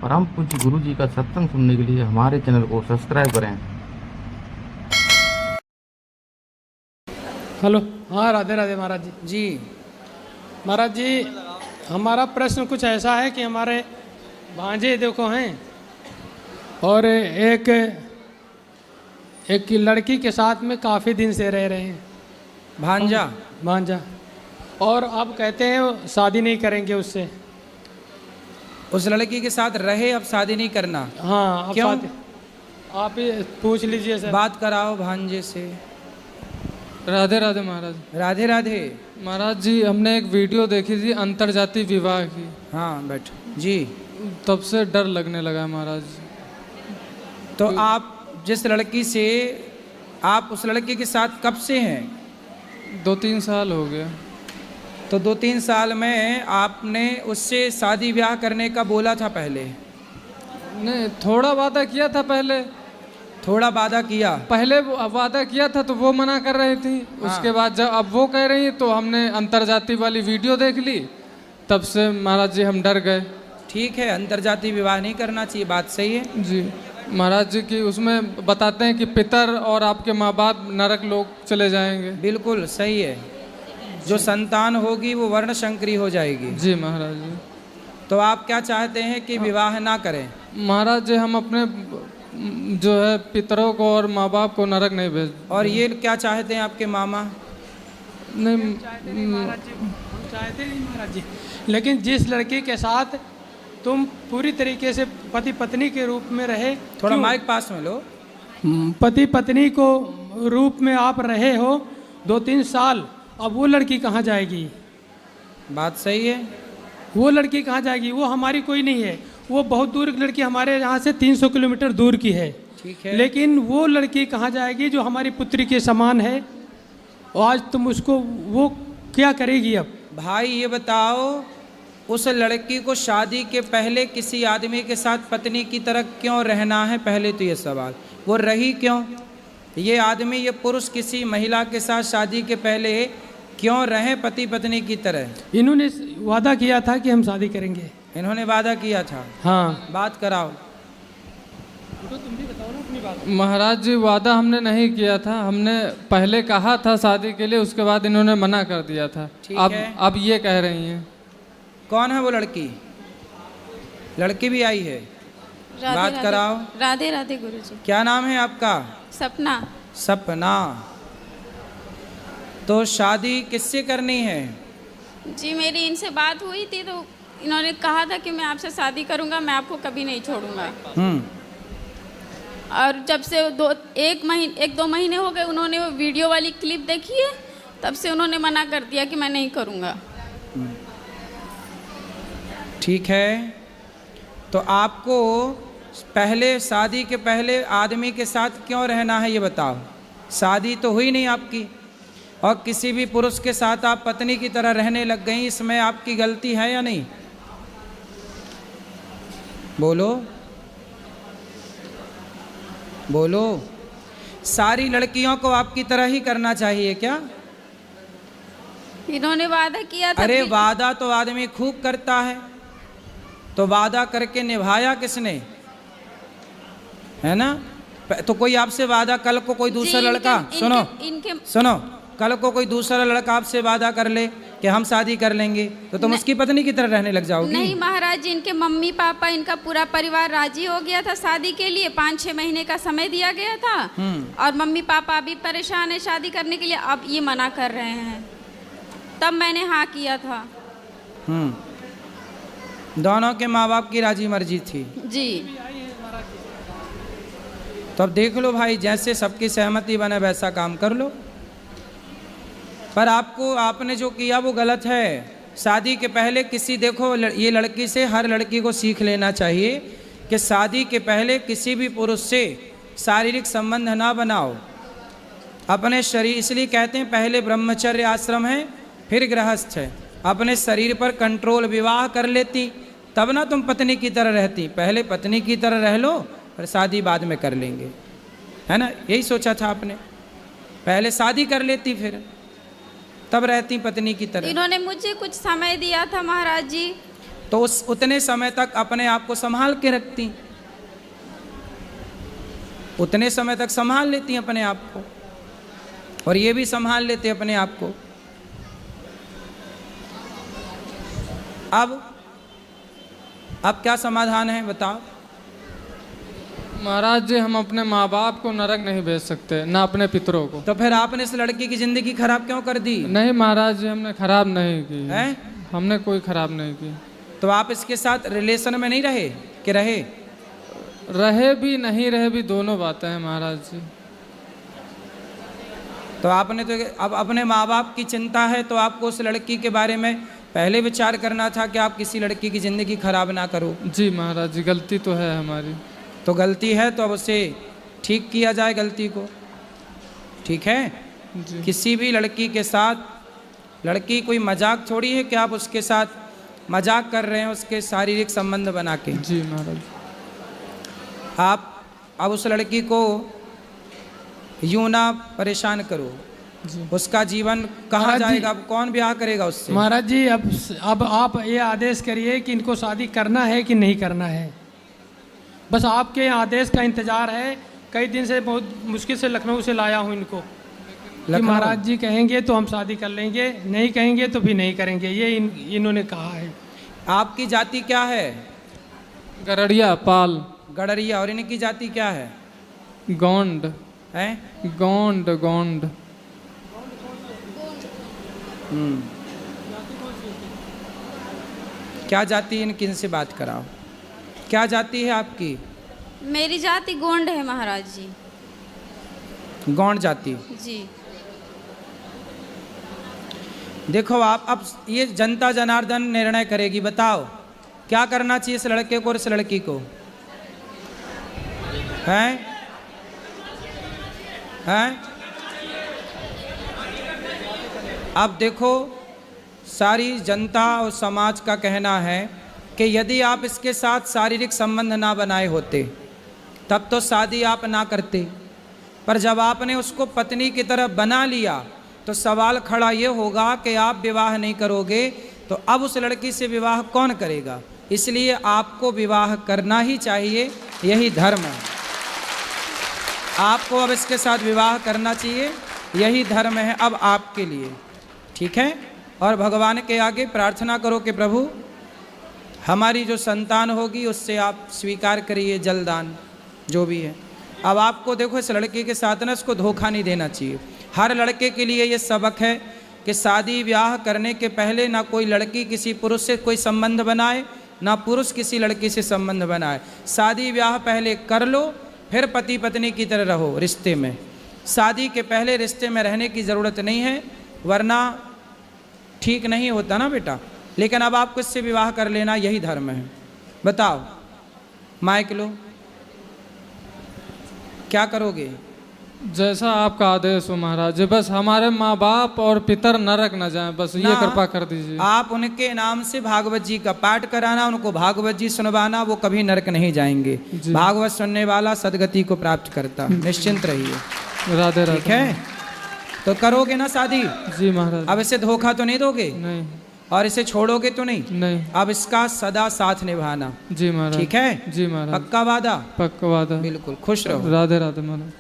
परम पूज्य गुरु जी का सत्संग सुनने के लिए हमारे चैनल को सब्सक्राइब करें। हेलो। हाँ, राधे राधे महाराज जी। जी महाराज जी, हमारा प्रश्न कुछ ऐसा है कि हमारे भांजे देखो हैं और एक लड़की के साथ में काफ़ी दिन से रह रहे हैं। भांजा और अब कहते हैं शादी नहीं करेंगे उससे। उस लड़की के साथ रहे, अब शादी नहीं करना। हाँ, अब क्यों? आप ही पूछ लीजिए सर। बात कराओ भांजे से। राधे राधे महाराज। राधे राधे महाराज जी, हमने एक वीडियो देखी थी अंतर्जातीय विवाह की। हाँ बैठो जी। तब से डर लगने लगा महाराज जी। तो आप जिस लड़की से, आप उस लड़की के साथ कब से हैं? 2-3 साल हो गया। तो 2-3 साल में आपने उससे शादी ब्याह करने का बोला था पहले? नहीं, थोड़ा वादा किया था पहले। थोड़ा वादा किया? पहले वादा किया था तो वो मना कर रही थी। उसके बाद जब अब वो कह रही है तो हमने अंतर्जातीय वाली वीडियो देख ली। तब से महाराज जी हम डर गए। ठीक है, अंतर्जातीय विवाह नहीं करना चाहिए, बात सही है जी महाराज जी की उसमें बताते हैं कि पितर और आपके माँ बाप नरक लोग चले जाएंगे। बिल्कुल सही है। जो संतान होगी वो वर्ण शंकरी हो जाएगी। जी महाराज जी। तो आप क्या चाहते हैं कि विवाह ना करें? महाराज जी, हम अपने जो है पितरों को और माँ बाप को नरक नहीं भेज। और ये क्या चाहते हैं आपके मामा? नहीं महाराज जी, हम चाहते नहीं महाराज जी, लेकिन जिस लड़की के साथ तुम पूरी तरीके से पति पत्नी के रूप में रहे। थोड़ा माइक पास में लो। पति पत्नी को रूप में आप रहे हो 2-3 साल, अब वो लड़की कहाँ जाएगी? बात सही है। वो लड़की कहाँ जाएगी? वो हमारी कोई नहीं है, वो बहुत दूर की लड़की, हमारे यहाँ से 300 किलोमीटर दूर की है। ठीक है। लेकिन वो लड़की कहाँ जाएगी जो हमारी पुत्री के समान है? और आज तुम उसको, वो क्या करेगी अब? भाई ये बताओ, उस लड़की को शादी के पहले किसी आदमी के साथ पत्नी की तरह क्यों रहना है? पहले तो ये सवाल, वो रही क्यों? ये आदमी, ये पुरुष किसी महिला के साथ शादी के पहले क्यों रहे पति पत्नी की तरह? इन्होंने वादा किया था कि हम शादी करेंगे। इन्होंने वादा किया था। हाँ, बात कराओ। तो तुम भी बताओ ना अपनी बात। महाराज जी, वादा हमने नहीं किया था। हमने पहले कहा था शादी के लिए, उसके बाद इन्होंने मना कर दिया था। ठीक अब है। अब ये कह रही हैं। कौन है वो लड़की? लड़की भी आई है, बात कराओ। राधे राधे गुरुजी। क्या नाम है आपका? सपना। सपना। तो शादी किससे करनी है? जी, मेरी इनसे बात हुई थी तो इन्होंने कहा था कि मैं आपसे शादी करूंगा, मैं आपको कभी नहीं छोड़ूंगा। और जब से 1-2 महीने हो गए, उन्होंने वो वीडियो वाली क्लिप देखी है, तब से उन्होंने मना कर दिया कि मैं नहीं करूंगा। ठीक है। तो आपको पहले, शादी के पहले आदमी के साथ क्यों रहना है ये बताओ। शादी तो हुई नहीं आपकी, और किसी भी पुरुष के साथ आप पत्नी की तरह रहने लग गई, इसमें आपकी गलती है या नहीं? बोलो बोलो। सारी लड़कियों को आपकी तरह ही करना चाहिए क्या? इन्होंने वादा किया था। अरे वादा तो आदमी खूब करता है, तो वादा करके निभाया किसने? है ना? तो कोई आपसे वादा, कल को कोई दूसरा लड़का, सुनो, कल को कोई दूसरा लड़का आपसे वादा कर ले कि हम शादी कर लेंगे, तो तुम उसकी पत्नी की तरह रहने लग जाओगी? नहीं महाराज जी, इनके मम्मी पापा, इनका पूरा परिवार राजी हो गया था शादी के लिए। 5-6 महीने का समय दिया गया था, और मम्मी पापा अभी परेशान है शादी करने के लिए। अब ये मना कर रहे हैं, तब मैंने हाँ किया था। दोनों के माँ बाप की राजी मर्जी थी जी। तो अब देख लो भाई, जैसे सबकी सहमति बने वैसा काम कर लो। पर आपने जो किया वो गलत है। शादी के पहले किसी, देखो ये लड़की से, हर लड़की को सीख लेना चाहिए कि शादी के पहले किसी भी पुरुष से शारीरिक संबंध ना बनाओ अपने शरीर। इसलिए कहते हैं पहले ब्रह्मचर्य आश्रम है, फिर गृहस्थ है। अपने शरीर पर कंट्रोल, विवाह कर लेती तब ना तुम पत्नी की तरह रहती। पहले पत्नी की तरह रह लो, फिर शादी बाद में कर लेंगे, है ना? यही सोचा था आपने, पहले शादी कर लेती फिर तब रहती पत्नी की तरह। इन्होंने मुझे कुछ समय दिया था महाराज जी, तो उस उतने समय तक अपने आप को संभाल के रखती, उतने समय तक संभाल लेती अपने आप को, और ये भी संभाल लेते अपने आप को। अब क्या समाधान है बताओ? महाराज जी हम अपने माँ बाप को नरक नहीं भेज सकते, ना अपने पितरों को। तो फिर आपने इस लड़की की जिंदगी खराब क्यों कर दी? नहीं महाराज जी हमने खराब नहीं की है, हमने कोई खराब नहीं की। तो आप इसके साथ रिलेशन में नहीं रहे कि रहे? रहे भी नहीं रहे भी दोनों बातें हैं महाराज जी। तो आपने तो अब अपने माँ बाप की चिंता है तो आपको उस लड़की के बारे में पहले विचार करना था कि आप किसी लड़की की ज़िंदगी खराब ना करो। जी महाराज जी गलती तो है हमारी। तो गलती है तो अब उसे ठीक किया जाए गलती को, ठीक है जी। किसी भी लड़की के साथ, लड़की कोई मजाक थोड़ी है कि आप उसके साथ मजाक कर रहे हैं उसके शारीरिक संबंध बना के। जी महाराज। आप अब उस लड़की को यूं ना परेशान करो, उसका जीवन कहाँ महाराज जी, जाएगा? अब कौन ब्याह करेगा उससे? महाराज जी अब आप ये आदेश करिए कि इनको शादी करना है कि नहीं करना है, बस आपके आदेश का इंतजार है। कई दिन से बहुत मुश्किल से लखनऊ से लाया हूँ इनको कि महाराज जी कहेंगे तो हम शादी कर लेंगे, नहीं कहेंगे तो भी नहीं करेंगे, ये इन्होंने कहा है। आपकी जाति क्या है? गरड़िया पाल। गडरिया। और इनकी जाति क्या है? गोंड है? गोंड गोंड। क्या जाति? इनकी इनसे बात कराओ, क्या जाति है आपकी? मेरी जाति गोंड है महाराज जी। गौंड जाति। जी। देखो आप अब ये जनता जनार्दन निर्णय करेगी, बताओ क्या करना चाहिए इस लड़के को और इस लड़की को? हैं? अब देखो सारी जनता और समाज का कहना है कि यदि आप इसके साथ शारीरिक संबंध ना बनाए होते तब तो शादी आप ना करते, पर जब आपने उसको पत्नी की तरह बना लिया तो सवाल खड़ा ये होगा कि आप विवाह नहीं करोगे तो अब उस लड़की से विवाह कौन करेगा? इसलिए आपको विवाह करना ही चाहिए, यही धर्म है। आपको अब इसके साथ विवाह करना चाहिए, यही धर्म है अब आपके लिए, ठीक है? और भगवान के आगे प्रार्थना करो कि प्रभु हमारी जो संतान होगी उससे आप स्वीकार करिए जलदान जो भी है। अब आपको देखो इस लड़के के साथ ना इसको धोखा नहीं देना चाहिए। हर लड़के के लिए ये सबक है कि शादी ब्याह करने के पहले ना कोई लड़की किसी पुरुष से कोई संबंध बनाए, ना पुरुष किसी लड़की से संबंध बनाए। शादी ब्याह पहले कर लो, फिर पति पत्नी की तरह रहो रिश्ते में। शादी के पहले रिश्ते में रहने की ज़रूरत नहीं है, वरना ठीक नहीं होता ना बेटा। लेकिन अब आपको इससे विवाह कर लेना यही धर्म है। बताओ माइक लो, क्या करोगे? जैसा आपका आदेश हो महाराज जी, बस हमारे माँ बाप और पितर नरक न जाएं, बस ये कृपा कर दीजिए। आप उनके नाम से भागवत जी का पाठ कराना, उनको भागवत जी सुनवाना, वो कभी नरक नहीं जाएंगे। भागवत सुनने वाला सदगति को प्राप्त करता, निश्चिंत रहिए। राधे राधे। ठीक है, तो करोगे ना शादी? जी महाराज। अब इसे धोखा तो नहीं दोगे? नहीं। और इसे छोड़ोगे तो नहीं? नहीं। अब इसका सदा साथ निभाना। जी महाराज। ठीक है? जी महाराज। पक्का वादा? पक्का वादा। बिल्कुल। खुश रहो। राधे राधे महाराज।